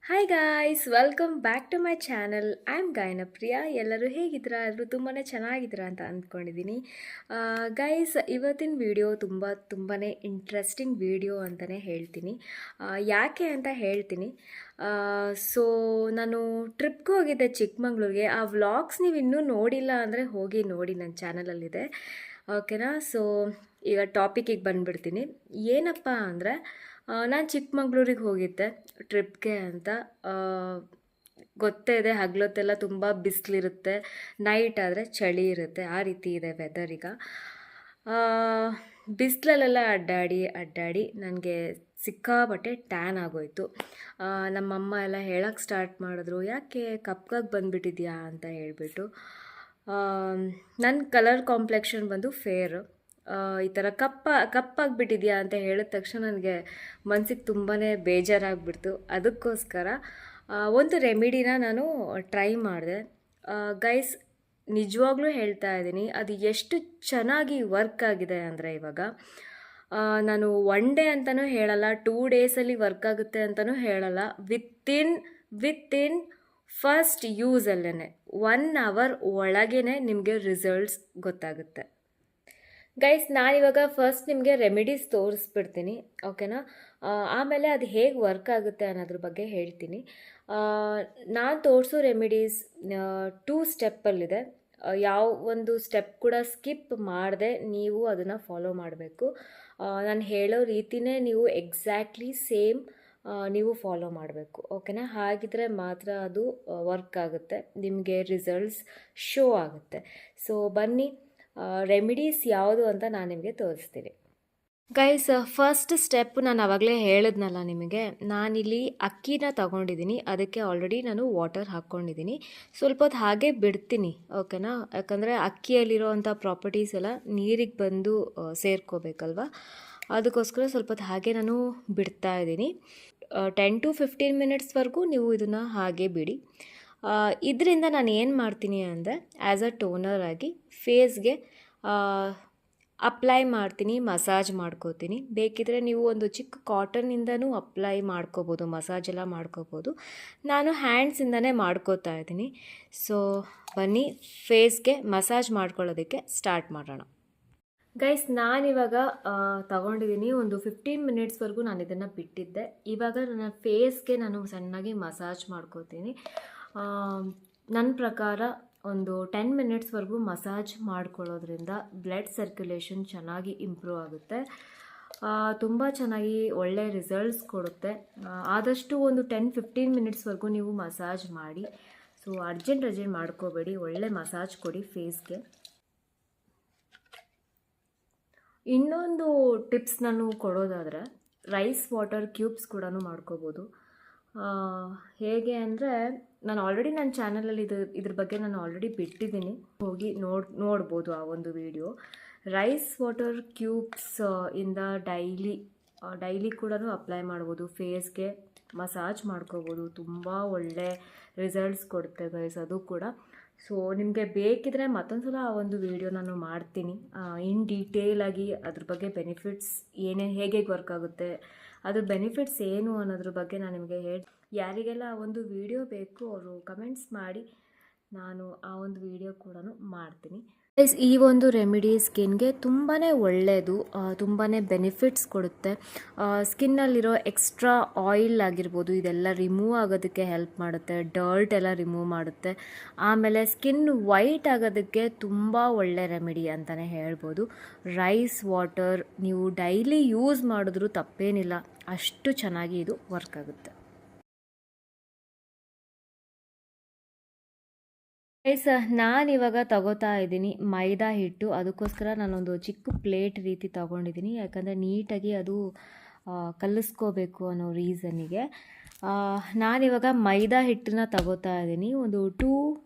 Hi guys, welcome back to my channel. I am Gayanapriya. ಎಲ್ಲರೂ ಹೇಗಿದ್ದೀರಾ? ಎಲ್ಲರೂ ತುಂಬಾ ಚೆನ್ನಾಗಿದ್ದೀರಾ ಅಂತ ಅಂದ್ಕೊಂಡಿದ್ದೀನಿ. ಗೈಸ್, ಇವತ್ತಿನ ವಿಡಿಯೋ ತುಂಬಾ ಇಂಟ್ರೆಸ್ಟಿಂಗ್ ವಿಡಿಯೋ ಅಂತಲೇ ಹೇಳ್ತೀನಿ. ಯಾಕೆ ಅಂತ ಹೇಳ್ತೀನಿ. ಸೊ ನಾನು ಟ್ರಿಪ್ಗೆ ಹೋಗಿದ್ದೆ ಚಿಕ್ಕಮಂಗ್ಳೂರಿಗೆ. ಆ ವ್ಲಾಗ್ಸ್ ನೀವು ಇನ್ನೂ ನೋಡಿಲ್ಲ ಅಂದರೆ ಹೋಗಿ ನೋಡಿ, ನನ್ನ ಚಾನಲಲ್ಲಿದೆ. ಓಕೆನಾ? ಸೊ ಈಗ ಟಾಪಿಕಿಗೆ ಬಂದುಬಿಡ್ತೀನಿ. ಏನಪ್ಪ ಅಂದರೆ, ನಾನು ಚಿಕ್ಕಮಂಗ್ಳೂರಿಗೆ ಹೋಗಿದ್ದೆ ಟ್ರಿಪ್ಗೆ ಅಂತ. ಗೊತ್ತೇ ಇದೆ, ಹಗಲೊತ್ತೆಲ್ಲ ತುಂಬ ಬಿಸಿಲಿರುತ್ತೆ, ನೈಟ್ ಆದರೆ ಚಳಿ ಇರುತ್ತೆ, ಆ ರೀತಿ ಇದೆ ವೆದರ್ ಈಗ. ಬಿಸಿಲಲ್ಲೆಲ್ಲ ಅಡ್ಡಾಡಿ ನನಗೆ ಸಿಕ್ಕಾಪಟ್ಟೆ ಟ್ಯಾನ್ ಆಗೋಯ್ತು. ನಮ್ಮಮ್ಮ ಎಲ್ಲ ಹೇಳಕ್ಕೆ ಸ್ಟಾರ್ಟ್ ಮಾಡಿದ್ರು, ಯಾಕೆ ಕಪ್ಗಾಗಿ ಬಂದುಬಿಟ್ಟಿದ್ಯಾ ಅಂತ ಹೇಳಿಬಿಟ್ಟು. ನನ್ನ ಕಲರ್ ಕಾಂಪ್ಲೆಕ್ಷನ್ ಬಂದು ಫೇರು. ಈ ಥರ ಕಪ್ಪಾಗಿಬಿಟ್ಟಿದ್ಯಾ ಅಂತ ಹೇಳಿದ ತಕ್ಷಣ ನನಗೆ ಮನಸ್ಸಿಗೆ ತುಂಬಾ ಬೇಜಾರಾಗ್ಬಿಡ್ತು. ಅದಕ್ಕೋಸ್ಕರ ಒಂದು ರೆಮಿಡಿನ ನಾನು ಟ್ರೈ ಮಾಡಿದೆ. ಗೈಸ್, ನಿಜವಾಗ್ಲೂ ಹೇಳ್ತಾ ಇದ್ದೀನಿ, ಅದು ಎಷ್ಟು ಚೆನ್ನಾಗಿ ವರ್ಕ್ ಆಗಿದೆ ಅಂದರೆ, ಇವಾಗ ನಾನು 1 ಡೇ ಅಂತಲೂ ಹೇಳಲ್ಲ, 2 ಡೇಸಲ್ಲಿ ವರ್ಕ್ ಆಗುತ್ತೆ ಅಂತಲೂ ಹೇಳಲ್ಲ. ವಿತ್ತಿನ್ ಫಸ್ಟ್ ಯೂಸಲ್ಲೇ 1 ಅವರ್ ಒಳಗೇ ನಿಮಗೆ ರಿಸಲ್ಟ್ಸ್ ಗೊತ್ತಾಗುತ್ತೆ. ಗೈಸ್, ನಾನಿವಾಗ ಫಸ್ಟ್ ನಿಮಗೆ ರೆಮಿಡೀಸ್ ತೋರಿಸ್ಬಿಡ್ತೀನಿ, ಓಕೆನಾ? ಆಮೇಲೆ ಅದು ಹೇಗೆ ವರ್ಕ್ ಆಗುತ್ತೆ ಅನ್ನೋದ್ರ ಬಗ್ಗೆ ಹೇಳ್ತೀನಿ. ನಾನು ತೋರಿಸೋ ರೆಮಿಡೀಸ್ 2 ಸ್ಟೆಪ್ಪಲ್ಲಿದೆ. ಯಾವ ಒಂದು ಸ್ಟೆಪ್ ಕೂಡ ಸ್ಕಿಪ್ ಮಾಡದೆ ನೀವು ಅದನ್ನು ಫಾಲೋ ಮಾಡಬೇಕು. ನಾನು ಹೇಳೋ ರೀತಿಯೇ ನೀವು ಎಕ್ಸಾಕ್ಟ್ಲಿ ಸೇಮ್ ನೀವು ಫಾಲೋ ಮಾಡಬೇಕು, ಓಕೆನಾ? ಹಾಗಿದ್ರೆ ಮಾತ್ರ ಅದು ವರ್ಕ್ ಆಗುತ್ತೆ, ನಿಮಗೆ ರಿಸಲ್ಟ್ಸ್ ಶೋ ಆಗುತ್ತೆ. ಸೊ ಬನ್ನಿ, ರೆಮಿಡೀಸ್ ಯಾವುದು ಅಂತ ನಾನು ನಿಮಗೆ ತೋರಿಸ್ತೀನಿ. ಗೈಸ್, ಫಸ್ಟ್ ಸ್ಟೆಪ್ ನಾನು ಆವಾಗಲೇ ಹೇಳಿದ್ನಲ್ಲ ನಿಮಗೆ, ನಾನಿಲ್ಲಿ ಅಕ್ಕಿನ ತಗೊಂಡಿದ್ದೀನಿ. ಅದಕ್ಕೆ ಆಲ್ರೆಡಿ ನಾನು ವಾಟರ್ ಹಾಕ್ಕೊಂಡಿದ್ದೀನಿ. ಸ್ವಲ್ಪ ಹೊತ್ತು ಹಾಗೆ ಬಿಡ್ತೀನಿ, ಓಕೆನಾ? ಯಾಕಂದರೆ ಅಕ್ಕಿಯಲ್ಲಿರೋವಂಥ ಪ್ರಾಪರ್ಟೀಸ್ ಎಲ್ಲ ನೀರಿಗೆ ಬಂದು ಸೇರ್ಕೋಬೇಕಲ್ವ. ಅದಕ್ಕೋಸ್ಕರ ಸ್ವಲ್ಪ ಹೊತ್ತು ಹಾಗೆ ನಾನು ಬಿಡ್ತಾ ಇದ್ದೀನಿ. 10 to 15 ಮಿನಿಟ್ಸ್ವರೆಗೂ ನೀವು ಇದನ್ನು ಹಾಗೆ ಬಿಡಿ. ಇದರಿಂದ ನಾನು ಏನು ಮಾಡ್ತೀನಿ ಅಂದರೆ, ಆ್ಯಸ್ ಅ ಟೋನರ್ ಆಗಿ ಫೇಸ್ಗೆ ಅಪ್ಲೈ ಮಾಡ್ತೀನಿ, ಮಸಾಜ್ ಮಾಡ್ಕೋತೀನಿ. ಬೇಕಿದ್ರೆ ನೀವು ಒಂದು ಚಿಕ್ಕ ಕಾಟನ್ನಿಂದನೂ ಅಪ್ಲೈ ಮಾಡ್ಕೋಬೋದು, ಮಸಾಜ್ ಎಲ್ಲ ಮಾಡ್ಕೋಬೋದು. ನಾನು ಹ್ಯಾಂಡ್ಸಿಂದನೇ ಮಾಡ್ಕೋತಾ ಇದ್ದೀನಿ. ಸೊ ಬನ್ನಿ, ಫೇಸ್ಗೆ ಮಸಾಜ್ ಮಾಡ್ಕೊಳ್ಳೋದಕ್ಕೆ ಸ್ಟಾರ್ಟ್ ಮಾಡೋಣ. ಗೈಸ್, ನಾನಿವಾಗ ತಗೊಂಡಿದ್ದೀನಿ, ಒಂದು 15 ಮಿನಿಟ್ಸ್ವರೆಗೂ ನಾನು ಇದನ್ನು ಬಿಟ್ಟಿದ್ದೆ. ಇವಾಗ ನನ್ನ ಫೇಸ್ಗೆ ನಾನು ಸಣ್ಣಾಗಿ ಮಸಾಜ್ ಮಾಡ್ಕೋತೀನಿ. ನನ್ನ ಪ್ರಕಾರ ಒಂದು 10 ಮಿನಿಟ್ಸ್ವರೆಗೂ ಮಸಾಜ್ ಮಾಡ್ಕೊಳ್ಳೋದ್ರಿಂದ ಬ್ಲಡ್ ಸರ್ಕ್ಯುಲೇಷನ್ ಚೆನ್ನಾಗಿ ಇಂಪ್ರೂವ್ ಆಗುತ್ತೆ, ತುಂಬ ಚೆನ್ನಾಗಿ ಒಳ್ಳೆ ರಿಸಲ್ಟ್ಸ್ ಕೊಡುತ್ತೆ. ಆದಷ್ಟು ಒಂದು 10-15 ಮಿನಿಟ್ಸ್ವರೆಗೂ ನೀವು ಮಸಾಜ್ ಮಾಡಿ. ಸೊ ಅರ್ಜೆಂಟ್ ಮಾಡ್ಕೋಬೇಡಿ, ಒಳ್ಳೆ ಮಸಾಜ್ ಕೊಡಿ ಫೇಸ್ಗೆ. ಇನ್ನೊಂದು ಟಿಪ್ಸ್ ನಾನು ಕೊಡೋದಾದರೆ, ರೈಸ್ ವಾಟರ್ ಕ್ಯೂಬ್ಸ್ ಕೂಡ ಮಾಡ್ಕೋಬೋದು. ಹೇಗೆ ಅಂದರೆ, ನಾನು ಆಲ್ರೆಡಿ ನನ್ನ ಚಾನಲಲ್ಲಿ ಇದ್ರ ಬಗ್ಗೆ ನಾನು ಆಲ್ರೆಡಿ ಬಿಟ್ಟಿದ್ದೀನಿ, ಹೋಗಿ ನೋಡ್ಬೋದು ಆ ಒಂದು ವಿಡಿಯೋ. ರೈಸ್ ವಾಟರ್ ಕ್ಯೂಬ್ಸ್ ಇಂದ ಡೈಲಿ ಕೂಡ ಅಪ್ಲೈ ಮಾಡ್ಬೋದು, ಫೇಸ್ಗೆ ಮಸಾಜ್ ಮಾಡ್ಕೋಬೋದು. ತುಂಬ ಒಳ್ಳೆ ರಿಸಲ್ಟ್ಸ್ ಕೊಡುತ್ತೆ ಗೈಸ್ ಅದು ಕೂಡ. ಸೊ ನಿಮಗೆ ಬೇಕಿದ್ರೆ ಮತ್ತೊಂದು ಸಲ ಆ ಒಂದು ವಿಡಿಯೋ ನಾನು ಮಾಡ್ತೀನಿ, ಇನ್ ಡೀಟೇಲಾಗಿ ಅದ್ರ ಬಗ್ಗೆ ಬೆನಿಫಿಟ್ಸ್ ಹೇಗೆ ವರ್ಕ್ ಆಗುತ್ತೆ, ಅದ್ರ ಬೆನಿಫಿಟ್ಸ್ ಏನು ಅನ್ನೋದ್ರ ಬಗ್ಗೆ ನಾನು ನಿಮಗೆ ಯಾರಿಗೆಲ್ಲ ಆ ಒಂದು ವಿಡಿಯೋ ಬೇಕು ಅವರು ಕಮೆಂಟ್ಸ್ ಮಾಡಿ, ನಾನು ಆ ಒಂದು ವಿಡಿಯೋ ಕೂಡ ಮಾಡ್ತೀನಿ. ಈ ಒಂದು ರೆಮಿಡಿ ಸ್ಕಿನ್ಗೆ ತುಂಬಾ ಒಳ್ಳೆಯದು, ತುಂಬಾ ಬೆನಿಫಿಟ್ಸ್ ಕೊಡುತ್ತೆ. ಸ್ಕಿನ್ನಲ್ಲಿರೋ ಎಕ್ಸ್ಟ್ರಾ ಆಯಿಲ್ ಆಗಿರ್ಬೋದು, ಇದೆಲ್ಲ ರಿಮೂವ್ ಆಗೋದಕ್ಕೆ ಹೆಲ್ಪ್ ಮಾಡುತ್ತೆ, ಡರ್ಟ್ ಎಲ್ಲ ರಿಮೂವ್ ಮಾಡುತ್ತೆ. ಆಮೇಲೆ ಸ್ಕಿನ್ ವೈಟ್ ಆಗೋದಕ್ಕೆ ತುಂಬ ಒಳ್ಳೆ ರೆಮಿಡಿ ಅಂತಲೇ ಹೇಳ್ಬೋದು. ರೈಸ್ ವಾಟರ್ ನೀವು ಡೈಲಿ ಯೂಸ್ ಮಾಡಿದ್ರೂ ತಪ್ಪೇನಿಲ್ಲ, ಅಷ್ಟು ಚೆನ್ನಾಗಿ ಇದು ವರ್ಕ್ ಆಗುತ್ತೆ. ಗೈಸ್, ನಾನಿವಾಗ ತಗೋತಾ ಇದ್ದೀನಿ ಮೈದಾ ಹಿಟ್ಟು. ಅದಕ್ಕೋಸ್ಕರ ನಾನೊಂದು ಚಿಕ್ಕ ಪ್ಲೇಟ್ ರೀತಿ ತಗೊಂಡಿದ್ದೀನಿ, ಯಾಕಂದರೆ ನೀಟಾಗಿ ಅದು ಕಲಿಸ್ಕೋಬೇಕು ಅನ್ನೋ ರೀಸನ್ನಿಗೆ. ನಾನಿವಾಗ ಮೈದಾ ಹಿಟ್ಟನ್ನ ತಗೋತಾ ಇದ್ದೀನಿ, ಒಂದು 2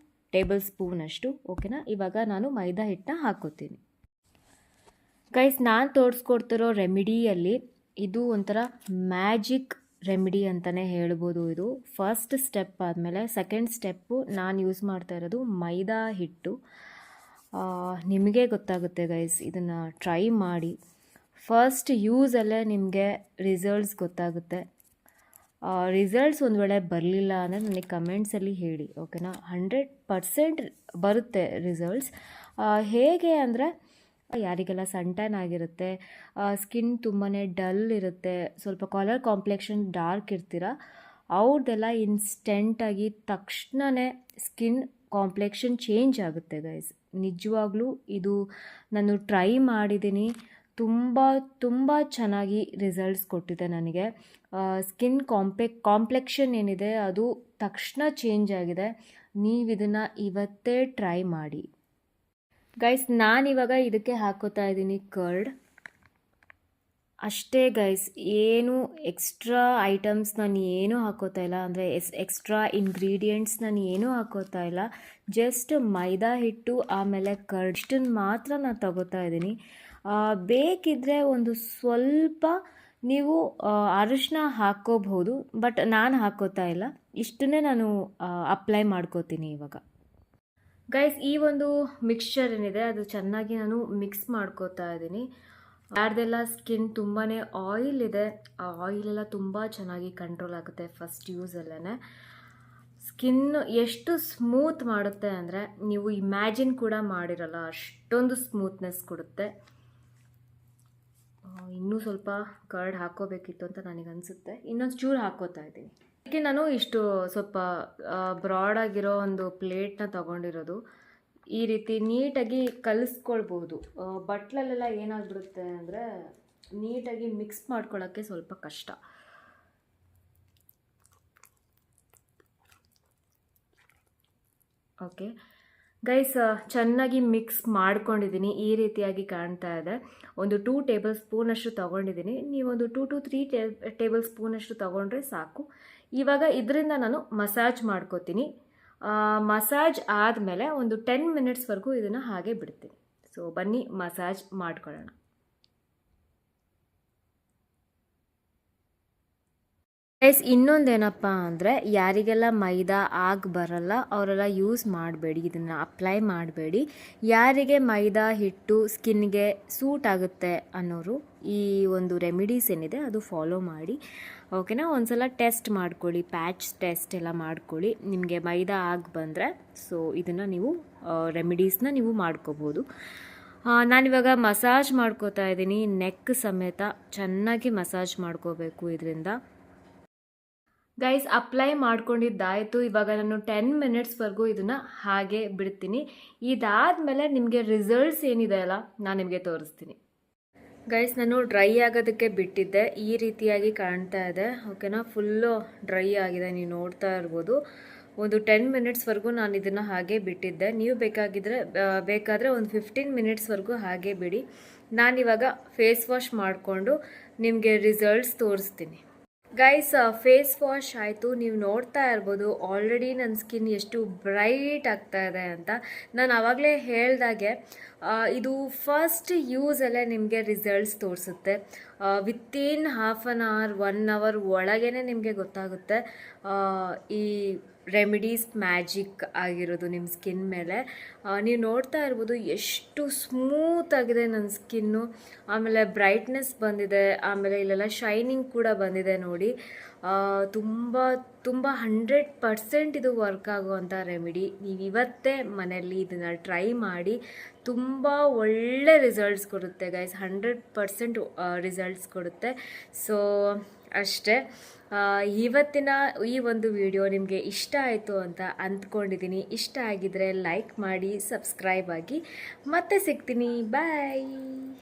ಟೇಬಲ್ ಸ್ಪೂನಷ್ಟು, ಓಕೆನಾ? ಇವಾಗ ನಾನು ಮೈದಾ ಹಿಟ್ಟನ್ನ ಹಾಕೋತೀನಿ. ಗೈಸ್, ನಾನು ತೋರಿಸ್ಕೊಡ್ತಿರೋ ರೆಮಿಡಿಯಲ್ಲಿ ಇದು ಒಂಥರ ಮ್ಯಾಜಿಕ್ ರೆಮಿಡಿ ಅಂತಲೇ ಹೇಳ್ಬೋದು. ಇದು ಫಸ್ಟ್ ಸ್ಟೆಪ್ ಆದಮೇಲೆ ಸೆಕೆಂಡ್ ಸ್ಟೆಪ್ಪು ನಾನು ಯೂಸ್ ಮಾಡ್ತಾ ಇರೋದು ಮೈದಾ ಹಿಟ್ಟು. ನಿಮಗೆ ಗೊತ್ತಾಗುತ್ತೆ ಗೈಸ್, ಇದನ್ನು ಟ್ರೈ ಮಾಡಿ. ಫಸ್ಟ್ ಯೂಸಲ್ಲೇ ನಿಮಗೆ ರಿಸಲ್ಟ್ಸ್ ಗೊತ್ತಾಗುತ್ತೆ. ರಿಸಲ್ಟ್ಸ್ ಒಂದು ವೇಳೆ ಬರಲಿಲ್ಲ ಅಂದರೆ ನನಗೆ ಕಮೆಂಟ್ಸಲ್ಲಿ ಹೇಳಿ, ಓಕೆನಾ. 100% ಬರುತ್ತೆ ರಿಸಲ್ಟ್ಸ್. ಹೇಗೆ ಅಂದರೆ, ಯಾರಿಗೆಲ್ಲ ಸನ್ ಟ್ಯಾನ್ ಆಗಿರುತ್ತೆ, ಸ್ಕಿನ್ ತುಂಬಾ ಡಲ್ ಇರುತ್ತೆ, ಸ್ವಲ್ಪ ಕಲರ್ ಕಾಂಪ್ಲೆಕ್ಷನ್ ಡಾರ್ಕ್ ಇರ್ತೀರ, ಅವ್ರದ್ದೆಲ್ಲ ಇನ್ಸ್ಟೆಂಟಾಗಿ ತಕ್ಷಣವೇ ಸ್ಕಿನ್ ಕಾಂಪ್ಲೆಕ್ಷನ್ ಚೇಂಜ್ ಆಗುತ್ತೆ ಗೈಸ್. ನಿಜವಾಗ್ಲೂ ಇದು ನಾನು ಟ್ರೈ ಮಾಡಿದ್ದೀನಿ, ತುಂಬ ತುಂಬ ಚೆನ್ನಾಗಿ ರಿಸಲ್ಟ್ಸ್ ಕೊಟ್ಟಿದೆ ನನಗೆ. ಸ್ಕಿನ್ ಕಾಂಪ್ಲೆಕ್ಷನ್ ಏನಿದೆ ಅದು ತಕ್ಷಣ ಚೇಂಜ್ ಆಗಿದೆ. ನೀವು ಇದನ್ನು ಇವತ್ತೇ ಟ್ರೈ ಮಾಡಿ ಗೈಸ್. ನಾನಿವಾಗ ಇದಕ್ಕೆ ಹಾಕೋತಾ ಇದ್ದೀನಿ ಕರ್ಡ್ ಅಷ್ಟೇ ಗೈಸ್. ಏನು ಎಕ್ಸ್ಟ್ರಾ ಐಟಮ್ಸ್ ನಾನು ಏನೂ ಹಾಕೋತಾ ಇಲ್ಲ, ಅಂದರೆ ಎಕ್ಸ್ಟ್ರಾ ಇಂಗ್ರೀಡಿಯೆಂಟ್ಸ್ ನಾನು ಏನೂ ಹಾಕೋತಾ ಇಲ್ಲ. ಜಸ್ಟ್ ಮೈದಾ ಹಿಟ್ಟು ಆಮೇಲೆ ಕರ್ಡ್ ಇಷ್ಟನ್ನು ಮಾತ್ರ ನಾನು ತಗೋತಾ ಇದ್ದೀನಿ. ಬೇಕಿದ್ದರೆ ಒಂದು ಸ್ವಲ್ಪ ನೀವು ಅರಿಶಿನ ಹಾಕ್ಕೋಬಹುದು, ಬಟ್ ನಾನು ಹಾಕೋತಾ ಇಲ್ಲ. ಇಷ್ಟನ್ನೇ ನಾನು ಅಪ್ಲೈ ಮಾಡ್ಕೋತೀನಿ ಇವಾಗ ಗೈಸ್. ಈ ಒಂದು ಮಿಕ್ಸ್ಚರ್ ಏನಿದೆ ಅದು ಚೆನ್ನಾಗಿ ನಾನು ಮಿಕ್ಸ್ ಮಾಡ್ಕೋತಾ ಇದ್ದೀನಿ. ಯಾರ್ದೆಲ್ಲ ಸ್ಕಿನ್ ತುಂಬಾ ಆಯಿಲ್ ಇದೆ, ಆ ಆಯಿಲೆಲ್ಲ ತುಂಬ ಚೆನ್ನಾಗಿ ಕಂಟ್ರೋಲ್ ಆಗುತ್ತೆ ಫಸ್ಟ್ ಯೂಸಲ್ಲೇ. ಸ್ಕಿನ್ ಎಷ್ಟು ಸ್ಮೂತ್ ಮಾಡುತ್ತೆ ಅಂದರೆ ನೀವು ಇಮ್ಯಾಜಿನ್ ಕೂಡ ಮಾಡಿರಲ್ಲ, ಅಷ್ಟೊಂದು ಸ್ಮೂತ್ನೆಸ್ ಕೊಡುತ್ತೆ. ಇನ್ನೂ ಸ್ವಲ್ಪ ಕರ್ಡ್ ಹಾಕೋಬೇಕಿತ್ತು ಅಂತ ನನಗನ್ಸುತ್ತೆ, ಇನ್ನೊಂದು ಚೂರು ಹಾಕೋತಾ ಇದ್ದೀನಿ. ಅದಕ್ಕೆ ನಾನು ಇಷ್ಟು ಸ್ವಲ್ಪ ಬ್ರಾಡಾಗಿರೋ ಒಂದು ಪ್ಲೇಟ್ನ ತೊಗೊಂಡಿರೋದು. ಈ ರೀತಿ ನೀಟಾಗಿ ಕಲಿಸ್ಕೊಳ್ಬೋದು. ಬಟ್ಲಲ್ಲೆಲ್ಲ ಏನಾಗ್ಬಿಡುತ್ತೆ ಅಂದರೆ ನೀಟಾಗಿ ಮಿಕ್ಸ್ ಮಾಡ್ಕೊಳ್ಳೋಕ್ಕೆ ಸ್ವಲ್ಪ ಕಷ್ಟ. ಓಕೆ ಗೈಸ್, ಚೆನ್ನಾಗಿ ಮಿಕ್ಸ್ ಮಾಡ್ಕೊಂಡಿದ್ದೀನಿ. ಈ ರೀತಿಯಾಗಿ ಕಾಣ್ತಾ ಇದೆ. ಒಂದು 2 ಟೇಬಲ್ ಸ್ಪೂನಷ್ಟು ತೊಗೊಂಡಿದ್ದೀನಿ. ನೀವೊಂದು 2 to 3 ಟೇಬಲ್ ಸ್ಪೂನಷ್ಟು ತೊಗೊಂಡ್ರೆ ಸಾಕು. ಇವಾಗ ಇದರಿಂದ ನಾನು ಮಸಾಜ್ ಮಾಡ್ಕೋತೀನಿ. ಮಸಾಜ್ ಆದಮೇಲೆ ಒಂದು 10 ಮಿನಿಟ್ಸ್ವರೆಗೂ ಇದನ್ನು ಹಾಗೆ ಬಿಡ್ತೀನಿ. ಸೊ ಬನ್ನಿ ಮಸಾಜ್ ಮಾಡ್ಕೊಳ್ಳೋಣ. ಗೈಸ್, ಇನ್ನೊಂದೇನಪ್ಪ ಅಂದರೆ ಯಾರಿಗೆಲ್ಲ ಮೈದಾ ಬರಲ್ಲ ಅವರೆಲ್ಲ ಯೂಸ್ ಮಾಡಬೇಡಿ, ಇದನ್ನು ಅಪ್ಲೈ ಮಾಡಬೇಡಿ. ಯಾರಿಗೆ ಮೈದಾ ಹಿಟ್ಟು ಸ್ಕಿನ್ಗೆ ಸೂಟ್ ಆಗುತ್ತೆ ಅನ್ನೋರು ಈ ಒಂದು ರೆಮಿಡೀಸ್ ಏನಿದೆ ಅದು ಫಾಲೋ ಮಾಡಿ, ಓಕೆನಾ. ಒಂದ್ಸಲ ಟೆಸ್ಟ್ ಮಾಡ್ಕೊಳ್ಳಿ, ಪ್ಯಾಚ್ ಟೆಸ್ಟ್ ಎಲ್ಲ ಮಾಡ್ಕೊಳ್ಳಿ. ನಿಮಗೆ ಮೈದಾ ಬಂದರೆ ಸೊ ಇದನ್ನು ನೀವು ರೆಮಿಡೀಸ್ನ ನೀವು ಮಾಡ್ಕೋಬೋದು. ನಾನಿವಾಗ ಮಸಾಜ್ ಮಾಡ್ಕೋತಾ ಇದ್ದೀನಿ, ನೆಕ್ ಸಮೇತ ಚೆನ್ನಾಗಿ ಮಸಾಜ್ ಮಾಡ್ಕೋಬೇಕು ಇದರಿಂದ. ಗೈಸ್, ಅಪ್ಲೈ ಮಾಡ್ಕೊಂಡಿದ್ದಾಯಿತು. ಇವಾಗ ನಾನು 10 ಮಿನಿಟ್ಸ್ವರೆಗೂ ಇದನ್ನು ಹಾಗೆ ಬಿಡ್ತೀನಿ. ಇದಾದಮೇಲೆ ನಿಮಗೆ ರಿಸಲ್ಟ್ಸ್ ಏನಿದೆ ಅಲ್ಲ ನಾನು ನಿಮಗೆ ತೋರಿಸ್ತೀನಿ. ಗೈಸ್, ನಾನು ಡ್ರೈ ಆಗೋದಕ್ಕೆ ಬಿಟ್ಟಿದ್ದೆ. ಈ ರೀತಿಯಾಗಿ ಕಾಣ್ತಾ ಇದೆ, ಓಕೆನಾ. ಫುಲ್ಲು ಡ್ರೈ ಆಗಿದೆ, ನೀವು ನೋಡ್ತಾ ಇರ್ಬೋದು. ಒಂದು 10 ಮಿನಿಟ್ಸ್ವರೆಗೂ ನಾನು ಇದನ್ನು ಹಾಗೆ ಬಿಟ್ಟಿದ್ದೆ. ನೀವು ಬೇಕಾದರೆ ಒಂದು 15 ಮಿನಿಟ್ಸ್ವರೆಗೂ ಹಾಗೆ ಬಿಡಿ. ನಾನಿವಾಗ ಫೇಸ್ ವಾಶ್ ಮಾಡಿಕೊಂಡು ನಿಮಗೆ ರಿಸಲ್ಟ್ಸ್ ತೋರಿಸ್ತೀನಿ. ಗೈಸ್, ಫೇಸ್ ವಾಶ್ ಆಯಿತು. ನೀವು ನೋಡ್ತಾ ಇರ್ಬೋದು ಆಲ್ರೆಡಿ ನನ್ನ ಸ್ಕಿನ್ ಎಷ್ಟು ಬ್ರೈಟ್ ಆಗ್ತಾ ಇದೆ ಅಂತ. ನಾನು ಆವಾಗಲೇ ಹೇಳ್ದಾಗೆ ಇದು ಫಸ್ಟ್ ಯೂಸಲ್ಲೇ ನಿಮಗೆ ರಿಸಲ್ಟ್ಸ್ ತೋರಿಸುತ್ತೆ. Within half an hour 1 hour ಒಳಗೇ ನಿಮಗೆ ಗೊತ್ತಾಗುತ್ತೆ ಈ ರೆಮಿಡೀಸ್ ಮ್ಯಾಜಿಕ್ ಆಗಿರೋದು ನಿಮ್ಮ ಸ್ಕಿನ್ ಮೇಲೆ. ನೀವು ನೋಡ್ತಾ ಇರ್ಬೋದು ಎಷ್ಟು ಸ್ಮೂತ್ ಆಗಿದೆ ನನ್ನ ಸ್ಕಿನ್ನು. ಆಮೇಲೆ ಬ್ರೈಟ್ನೆಸ್ ಬಂದಿದೆ, ಆಮೇಲೆ ಇಲ್ಲೆಲ್ಲ ಶೈನಿಂಗ್ ಕೂಡ ಬಂದಿದೆ ನೋಡಿ. ತುಂಬ ತುಂಬ 100% ಇದು ವರ್ಕ್ ಆಗುವಂಥ ರೆಮಿಡಿ. ನೀವು ಇವತ್ತೇ ಮನೆಯಲ್ಲಿ ಇದನ್ನು ಟ್ರೈ ಮಾಡಿ, ತುಂಬ ಒಳ್ಳೆ ರಿಸಲ್ಟ್ಸ್ ಕೊಡುತ್ತೆ ಗೈಸ್. 100% ರಿಸಲ್ಟ್ಸ್ ಕೊಡುತ್ತೆ. ಸೊ ಅಷ್ಟೇ. ಇವತ್ತಿನ ಈ ಒಂದು ವಿಡಿಯೋ ನಿಮಗೆ ಇಷ್ಟ ಆಯಿತು ಅಂತ ಅಂದ್ಕೊಂಡಿದ್ದೀನಿ. ಇಷ್ಟ ಆಗಿದರೆ ಲೈಕ್ ಮಾಡಿ, ಸಬ್ಸ್ಕ್ರೈಬ್ ಆಗಿ. ಮತ್ತೆ ಸಿಗ್ತೀನಿ, ಬಾಯ್.